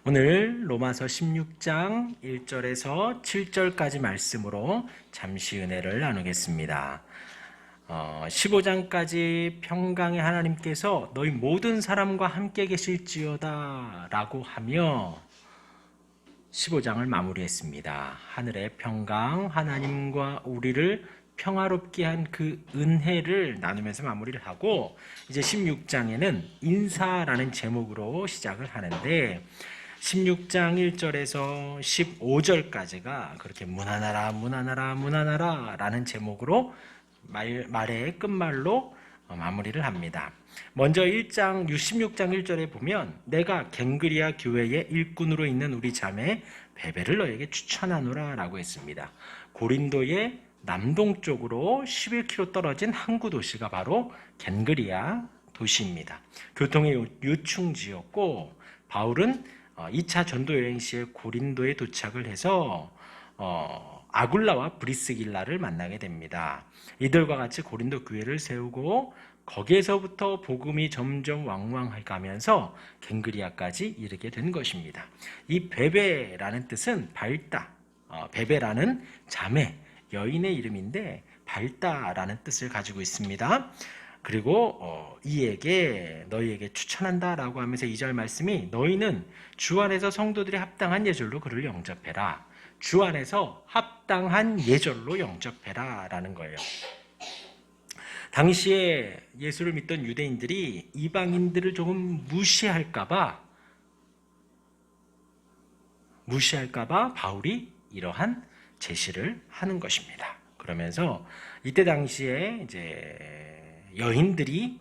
오늘 로마서 16장 1절에서 7절까지 말씀으로 잠시 은혜를 나누겠습니다. 15장까지 평강의 하나님께서 너희 모든 사람과 함께 계실지어다 라고 하며 15장을 마무리했습니다. 하늘의 평강, 하나님과 우리를 평화롭게 한 그 은혜를 나누면서 마무리를 하고, 이제 16장에는 인사라는 제목으로 시작을 하는데 16장 1절에서 15절까지가 그렇게 무난하라 무난하라 무난하라 라는 제목으로 말의 끝말로 마무리를 합니다. 먼저 16장 1절에 보면 내가 갱그리아 교회의 일꾼으로 있는 우리 자매 베베를 너에게 추천하노라 라고 했습니다. 고린도의 남동쪽으로 11km 떨어진 항구 도시가 바로 갱그리아 도시입니다. 교통의 요충지였고, 바울은 2차 전도 여행 시에 고린도에 도착을 해서 아굴라와 브리스길라를 만나게 됩니다. 이들과 같이 고린도 교회를 세우고 거기에서부터 복음이 점점 왕왕해가면서 갱그리아까지 이르게 된 것입니다. 이 베베라는 뜻은 밝다, 베베라는 자매, 여인의 이름인데 밝다라는 뜻을 가지고 있습니다. 그리고 너희에게 추천한다라고 하면서 2절 말씀이 너희는 주 안에서 성도들이 합당한 예절로 그를 영접해라. 주 안에서 합당한 예절로 영접해라 라는 거예요. 당시에 예수를 믿던 유대인들이 이방인들을 조금 무시할까봐 바울이 이러한 제시를 하는 것입니다. 그러면서 이때 당시에 이제 여인들이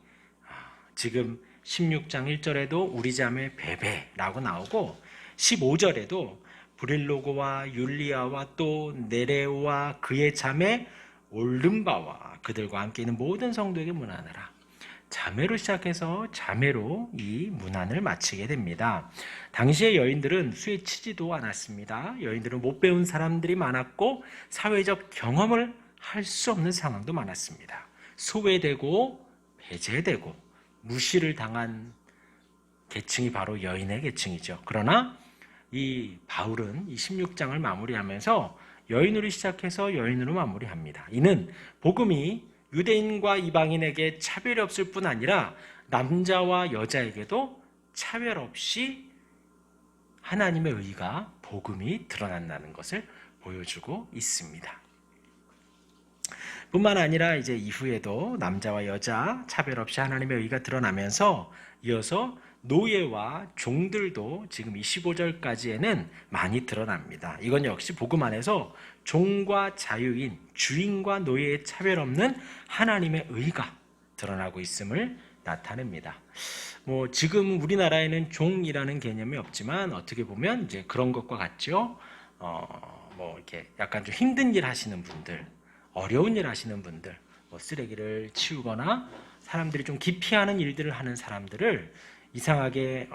지금 16장 1절에도 우리 자매 베베라고 나오고 15절에도 브릴로고와 율리아와 또 네레오와 그의 자매 올름바와 그들과 함께 있는 모든 성도에게 문안하라. 자매로 시작해서 자매로 이 문안을 마치게 됩니다. 당시의 여인들은 수에 치지도 않았습니다. 여인들은 못 배운 사람들이 많았고 사회적 경험을 할 수 없는 상황도 많았습니다. 소외되고 배제되고 무시를 당한 계층이 바로 여인의 계층이죠. 그러나 이 바울은 이 16장을 마무리하면서 여인으로 시작해서 여인으로 마무리합니다. 이는 복음이 유대인과 이방인에게 차별이 없을 뿐 아니라 남자와 여자에게도 차별 없이 하나님의 의가 복음이 드러난다는 것을 보여주고 있습니다. 뿐만 아니라 이제 이후에도 남자와 여자 차별 없이 하나님의 의가 드러나면서 이어서 노예와 종들도 지금 25절까지에는 많이 드러납니다. 이건 역시 복음 안에서 종과 자유인, 주인과 노예의 차별 없는 하나님의 의가 드러나고 있음을 나타냅니다. 지금 우리나라에는 종이라는 개념이 없지만 어떻게 보면 이제 그런 것과 같죠. 이렇게 약간 좀 힘든 일 하시는 분들, 어려운 일 하시는 분들, 쓰레기를 치우거나 사람들이 좀 기피하는 일들을 하는 사람들을 이상하게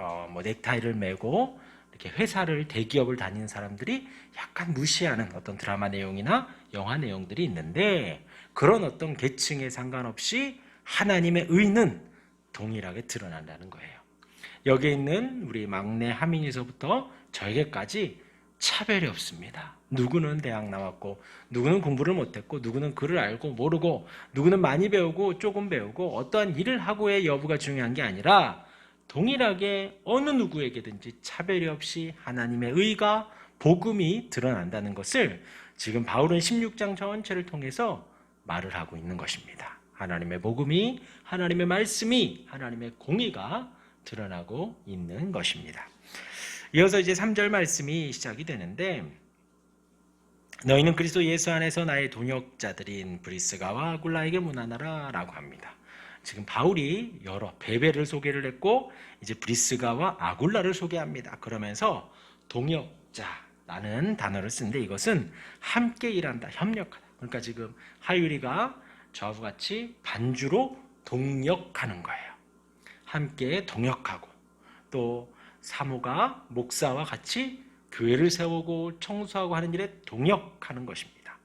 넥타이를 메고 이렇게 회사를 대기업을 다니는 사람들이 약간 무시하는 어떤 드라마 내용이나 영화 내용들이 있는데, 그런 어떤 계층에 상관없이 하나님의 의는 동일하게 드러난다는 거예요. 여기에 있는 우리 막내 하민이서부터 저에게까지 차별이 없습니다. 누구는 대학 나왔고, 누구는 공부를 못했고, 누구는 글을 알고 모르고, 누구는 많이 배우고 조금 배우고, 어떠한 일을 하고의 여부가 중요한 게 아니라 동일하게 어느 누구에게든지 차별이 없이 하나님의 의가, 복음이 드러난다는 것을 지금 바울은 16장 전체를 통해서 말을 하고 있는 것입니다. 하나님의 복음이, 하나님의 말씀이, 하나님의 공의가 드러나고 있는 것입니다. 이어서 이제 3절 말씀이 시작이 되는데, 너희는 그리스도 예수 안에서 나의 동역자들인 브리스가와 아굴라에게 문안하라 라고 합니다. 지금 바울이 여러 베베를 소개를 했고 이제 브리스가와 아굴라를 소개합니다. 그러면서 동역자라는 단어를 쓰는데, 이것은 함께 일한다, 협력하다. 그러니까 지금 하율이가 저하고 같이 반주로 동역하는 거예요. 함께 동역하고, 또 사모가 목사와 같이 교회를 세우고 청소하고 하는 일에 동역하는 것입니다.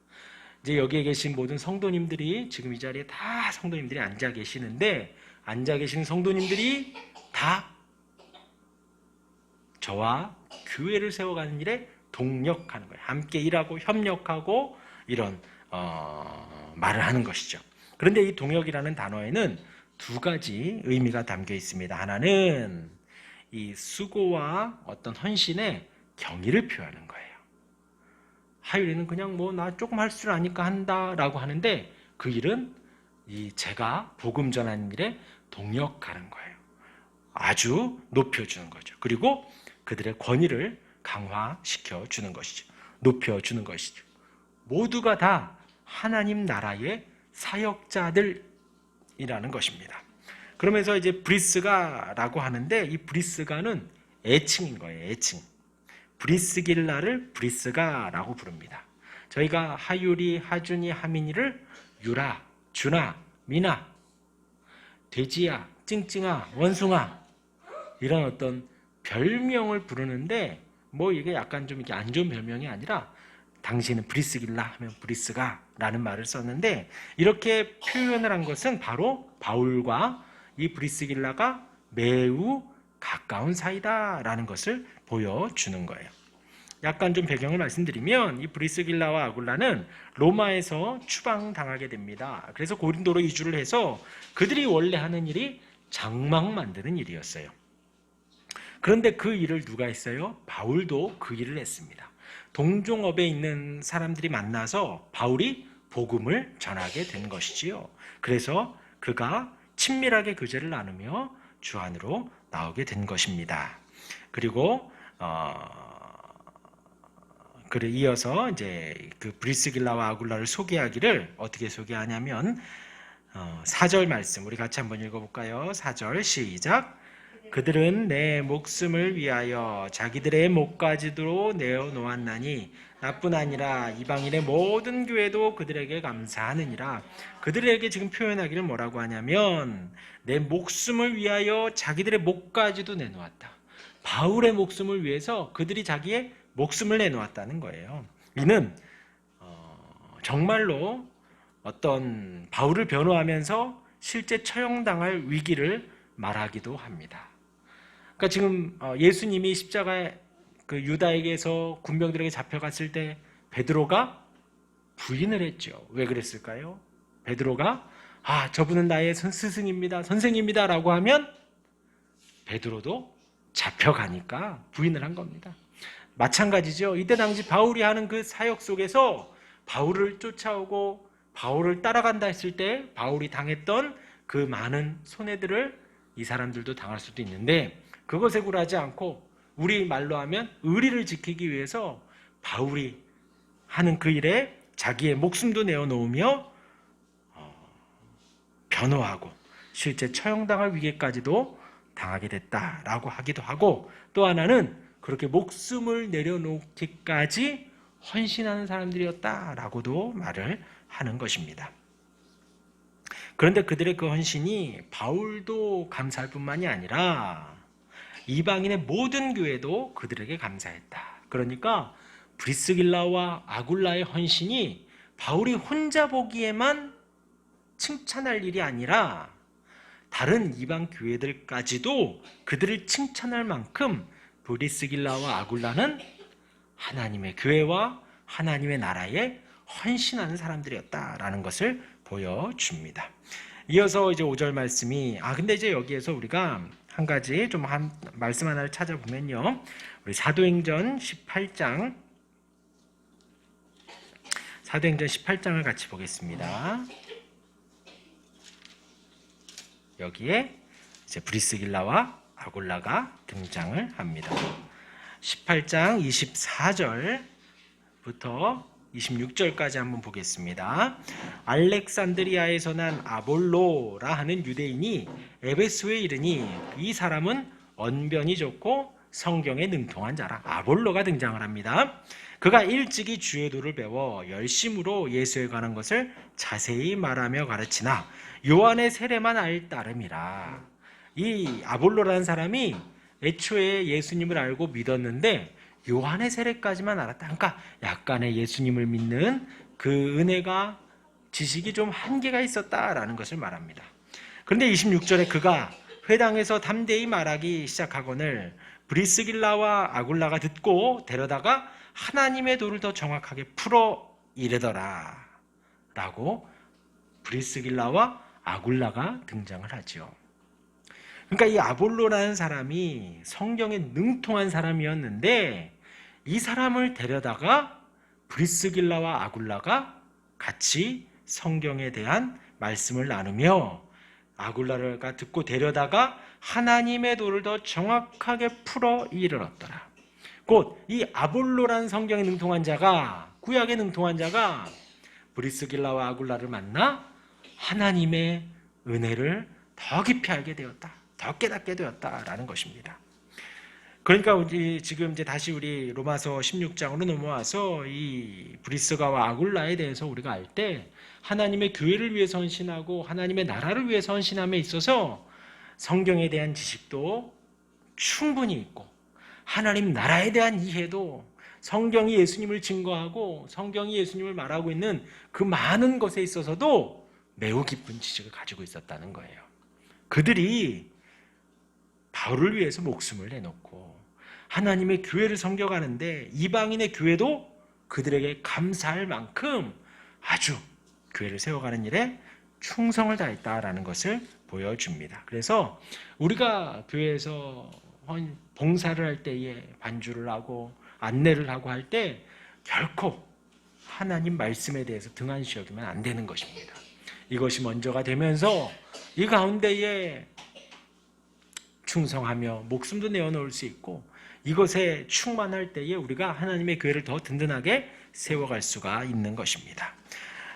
이제 여기에 계신 모든 성도님들이, 지금 이 자리에 다 성도님들이 앉아 계시는데, 앉아 계신 성도님들이 다 저와 교회를 세워가는 일에 동력하는 거예요. 함께 일하고 협력하고 이런 말을 하는 것이죠. 그런데 이 동역이라는 단어에는 두 가지 의미가 담겨 있습니다. 하나는 이 수고와 어떤 헌신의 경의를 표하는 거예요. 하율이는 그냥 뭐 나 조금 할 줄 아니까 한다라고 하는데 그 일은 제가 복음 전하는 일에 동역하는 거예요. 아주 높여주는 거죠. 그리고 그들의 권위를 강화시켜 주는 것이죠. 높여주는 것이죠. 모두가 다 하나님 나라의 사역자들이라는 것입니다. 그러면서 이제 브리스가라고 하는데 이 브리스가는 애칭인 거예요. 애칭. 브리스길라를 브리스가라고 부릅니다. 저희가 하율이, 하준이, 하민이를 유라, 준아, 미나, 돼지야, 찡찡아, 원숭아 이런 어떤 별명을 부르는데 뭐 이게 약간 좀 이렇게 안 좋은 별명이 아니라 당신은 브리스길라 하면 브리스가라는 말을 썼는데 이렇게 표현을 한 것은 바로 바울과 이 브리스길라가 매우 가까운 사이다라는 것을 보여주는 거예요. 약간 좀 배경을 말씀드리면 이 브리스길라와 아굴라는 로마에서 추방당하게 됩니다. 그래서 고린도로 이주를 해서 그들이 원래 하는 일이 장막 만드는 일이었어요. 그런데 그 일을 누가 했어요? 바울도 그 일을 했습니다. 동종업에 있는 사람들이 만나서 바울이 복음을 전하게 된 것이지요. 그래서 그가 친밀하게 교제를 나누며 주 안으로 나오게 된 것입니다. 그리고 그를 이어서 이제 그 브리스길라와 아굴라를 소개하기를 어떻게 소개하냐면 4절 말씀 우리 같이 한번 읽어볼까요? 4절 시작. 그들은 내 목숨을 위하여 자기들의 목까지도 내어놓았나니 나뿐 아니라 이방인의 모든 교회도 그들에게 감사하느니라. 그들에게 지금 표현하기를 뭐라고 하냐면 내 목숨을 위하여 자기들의 목까지도 내놓았다. 바울의 목숨을 위해서 그들이 자기의 목숨을 내놓았다는 거예요. 이는 정말로 어떤 바울을 변호하면서 실제 처형당할 위기를 말하기도 합니다. 그러니까 지금 예수님이 십자가에 그 유다에게서 군병들에게 잡혀갔을 때 베드로가 부인을 했죠. 왜 그랬을까요? 베드로가 저분은 나의 스승입니다, 선생입니다 라고 하면 베드로도 잡혀가니까 부인을 한 겁니다. 마찬가지죠. 이때 당시 바울이 하는 그 사역 속에서 바울을 쫓아오고 바울을 따라간다 했을 때 바울이 당했던 그 많은 손해들을 이 사람들도 당할 수도 있는데 그것에 굴하지 않고 우리 말로 하면 의리를 지키기 위해서 바울이 하는 그 일에 자기의 목숨도 내어놓으며 변호하고 실제 처형당할 위기까지도 당하게 됐다라고 하기도 하고 또 하나는 그렇게 목숨을 내려놓기까지 헌신하는 사람들이었다라고도 말을 하는 것입니다. 그런데 그들의 그 헌신이 바울도 감사할 뿐만이 아니라 이방인의 모든 교회도 그들에게 감사했다. 그러니까 브리스길라와 아굴라의 헌신이 바울이 혼자 보기에만 칭찬할 일이 아니라 다른 이방 교회들까지도 그들을 칭찬할 만큼 브리스길라와 아굴라는 하나님의 교회와 하나님의 나라에 헌신하는 사람들이었다라는 것을 보여줍니다. 이어서 이제 5절 말씀이 근데 이제 여기에서 우리가 한 가지 좀 말씀 하나를 찾아보면요. 우리 사도행전 18장을 같이 보겠습니다. 여기에 이제 브리스길라와 아굴라가 등장을 합니다. 18장 24절부터 26절까지 한번 보겠습니다. 알렉산드리아에서 난 아볼로라 하는 유대인이 에베소에 이르니 이 사람은 언변이 좋고 성경에 능통한 자라. 아볼로가 등장을 합니다. 그가 일찍이 주의 도를 배워 열심으로 예수에 관한 것을 자세히 말하며 가르치나 요한의 세례만 알 따름이라. 이 아볼로라는 사람이 애초에 예수님을 알고 믿었는데 요한의 세례까지만 알았다. 그러니까 약간의 예수님을 믿는 그 은혜가 지식이 좀 한계가 있었다라는 것을 말합니다. 그런데 26절에 그가 회당에서 담대히 말하기 시작하거늘 브리스길라와 아굴라가 듣고 데려다가 하나님의 도를 더 정확하게 풀어 이르더라 라고 브리스길라와 아굴라가 등장을 하죠. 그러니까 이 아볼로라는 사람이 성경에 능통한 사람이었는데 이 사람을 데려다가 브리스길라와 아굴라가 같이 성경에 대한 말씀을 나누며 아굴라가 듣고 데려다가 하나님의 도를 더 정확하게 풀어 이르렀더라. 곧 이 아볼로라는 성경에 능통한 자가, 구약에 능통한 자가 브리스길라와 아굴라를 만나 하나님의 은혜를 더 깊이 알게 되었다, 더 깨닫게 되었다라는 것입니다. 그러니까 우리 지금 이제 다시 우리 로마서 16장으로 넘어와서 이 브리스가와 아굴라에 대해서 우리가 알 때 하나님의 교회를 위해서 헌신하고 하나님의 나라를 위해서 헌신함에 있어서 성경에 대한 지식도 충분히 있고 하나님 나라에 대한 이해도 성경이 예수님을 증거하고 성경이 예수님을 말하고 있는 그 많은 것에 있어서도 매우 깊은 지식을 가지고 있었다는 거예요. 그들이 바울을 위해서 목숨을 내놓고 하나님의 교회를 섬겨가는데 이방인의 교회도 그들에게 감사할 만큼 아주 교회를 세워가는 일에 충성을 다했다라는 것을 보여줍니다. 그래서 우리가 교회에서 봉사를 할 때에 반주를 하고 안내를 하고 할 때 결코 하나님 말씀에 대해서 등한시 여기면 안 되는 것입니다. 이것이 먼저가 되면서 이 가운데에 충성하며 목숨도 내어놓을 수 있고 이것에 충만할 때에 우리가 하나님의 교회를 더 든든하게 세워갈 수가 있는 것입니다.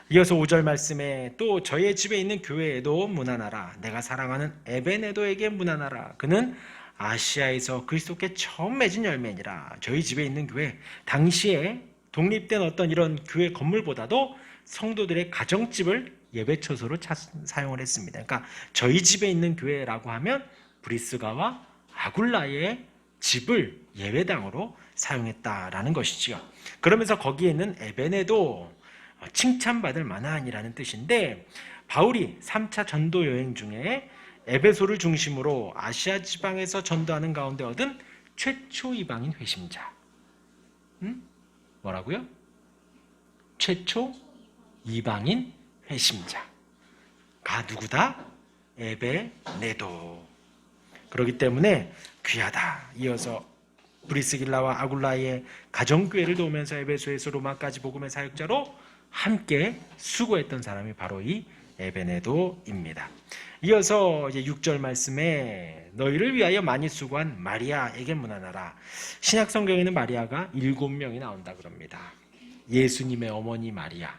이어서 5절 말씀에 또 저의 집에 있는 교회에도 문안하라. 내가 사랑하는 에베네도에게 문안하라. 그는 아시아에서 그리스도께 처음 맺은 열매니라. 저희 집에 있는 교회, 당시에 독립된 어떤 이런 교회 건물보다도 성도들의 가정집을 예배처소로 사용을 했습니다. 그러니까 저희 집에 있는 교회라고 하면 브리스가와 아굴라의 집을 예배당으로 사용했다라는 것이지요. 그러면서 거기에 있는 에베네도 칭찬받을 만한이라는 뜻인데 바울이 3차 전도 여행 중에 에베소를 중심으로 아시아 지방에서 전도하는 가운데 얻은 최초 이방인 회심자. 뭐라고요? 최초 이방인 회심자가 누구다? 에베네도. 그렇기 때문에 귀하다. 이어서 브리스길라와 아굴라의 가정교회를 도우면서 에베소에서 로마까지 복음의 사역자로 함께 수고했던 사람이 바로 이 에베네도입니다. 이어서 이제 6절 말씀에 너희를 위하여 많이 수고한 마리아에게 문안하라. 신약 성경에는 마리아가 7명이 나온다 그럽니다. 예수님의 어머니 마리아,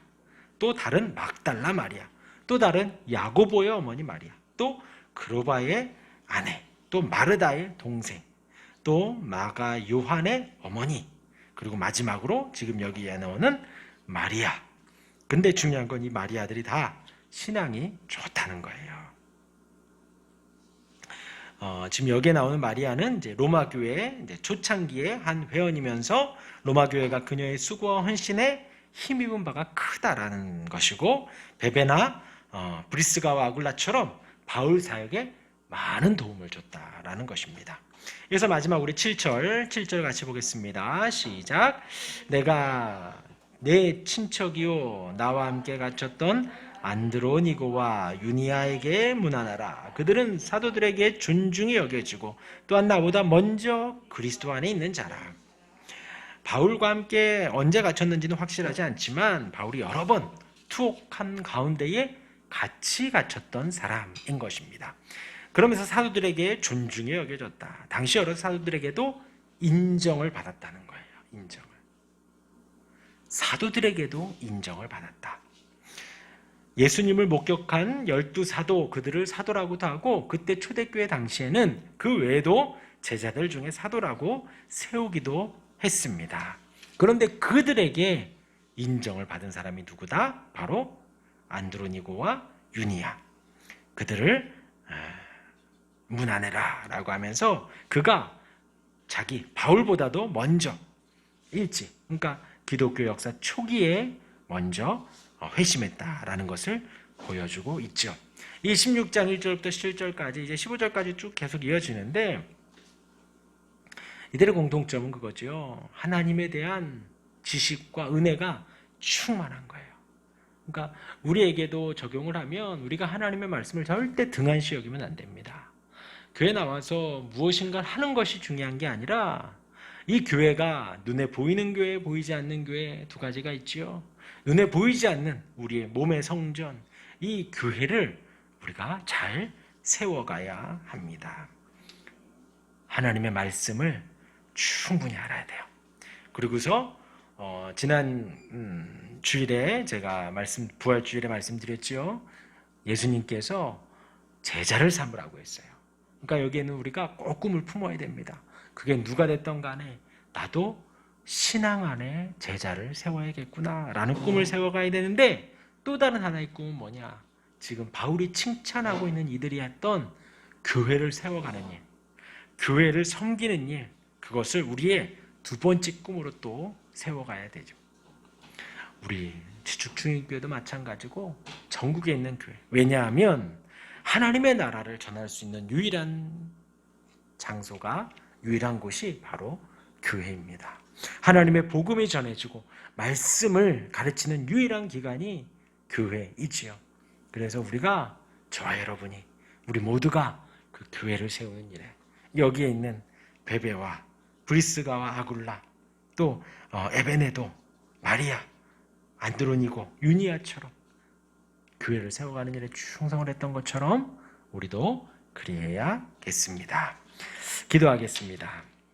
또 다른 막달라 마리아, 또 다른 야고보의 어머니 마리아, 또 그로바의 아내, 또 마르다의 동생, 또 마가 요한의 어머니, 그리고 마지막으로 지금 여기에 나오는 마리아. 근데 중요한 건 이 마리아들이 다 신앙이 좋다는 거예요. 지금 여기에 나오는 마리아는 이제 로마 교회의 이제 초창기의 한 회원이면서 로마 교회가 그녀의 수고와 헌신에 힘입은 바가 크다라는 것이고 베베나 브리스가와 아굴라처럼 바울 사역에 많은 도움을 줬다라는 것입니다. 그래서 마지막 우리 7절 같이 보겠습니다. 시작. 내가 내 친척이요 나와 함께 갇혔던 안드로니고와 유니아에게 문안하라. 그들은 사도들에게 존중이 여겨지고 또한 나보다 먼저 그리스도 안에 있는 자라. 바울과 함께 언제 갇혔는지는 확실하지 않지만 바울이 여러 번 투옥한 가운데에 같이 갇혔던 사람인 것입니다. 그러면서 사도들에게 존중이 여겨졌다. 당시 여러 사도들에게도 인정을 받았다는 거예요. 인정을. 사도들에게도 인정을 받았다. 예수님을 목격한 12사도, 그들을 사도라고도 하고 그때 초대교회 당시에는 그 외에도 제자들 중에 사도라고 세우기도 했습니다. 그런데 그들에게 인정을 받은 사람이 누구다? 바로 안드로니고와 유니아. 그들을 문안해라 라고 하면서 그가 자기 바울보다도 먼저 일찍, 그러니까 기독교 역사 초기에 먼저 회심했다라는 것을 보여주고 있죠. 이 16장 1절부터 7절까지 이제 15절까지 쭉 계속 이어지는데 이들의 공통점은 그거죠. 하나님에 대한 지식과 은혜가 충만한 거예요. 그러니까 우리에게도 적용을 하면 우리가 하나님의 말씀을 절대 등한시 여기면 안 됩니다. 교회 나와서 무엇인가 하는 것이 중요한 게 아니라 이 교회가 눈에 보이는 교회, 보이지 않는 교회 두 가지가 있지요. 눈에 보이지 않는 우리의 몸의 성전, 이 교회를 우리가 잘 세워가야 합니다. 하나님의 말씀을 충분히 알아야 돼요. 그리고서 지난 주일에 제가 부활주일에 말씀드렸죠. 예수님께서 제자를 삼으라고 했어요. 그러니까 여기에는 우리가 꼭 꿈을 품어야 됩니다. 그게 누가 됐던 간에 나도 신앙 안에 제자를 세워야겠구나라는 꿈을 세워가야 되는데, 또 다른 하나의 꿈은 뭐냐? 지금 바울이 칭찬하고 있는 이들이 했던 교회를 세워가는 일, 교회를 섬기는 일, 그것을 우리의 두 번째 꿈으로 또 세워가야 되죠. 우리 지축중인교회도 마찬가지고 전국에 있는 교회. 왜냐하면 하나님의 나라를 전할 수 있는 유일한 장소가, 유일한 곳이 바로 교회입니다. 하나님의 복음이 전해지고 말씀을 가르치는 유일한 기관이 교회이지요. 그래서 저와 여러분이, 우리 모두가 그 교회를 세우는 일에, 여기에 있는 베베와 브리스가와 아굴라, 또 에베네도, 마리아, 안드로니고, 유니아처럼 교회를 세워가는 일에 충성을 했던 것처럼 우리도 그리해야겠습니다. 기도하겠습니다.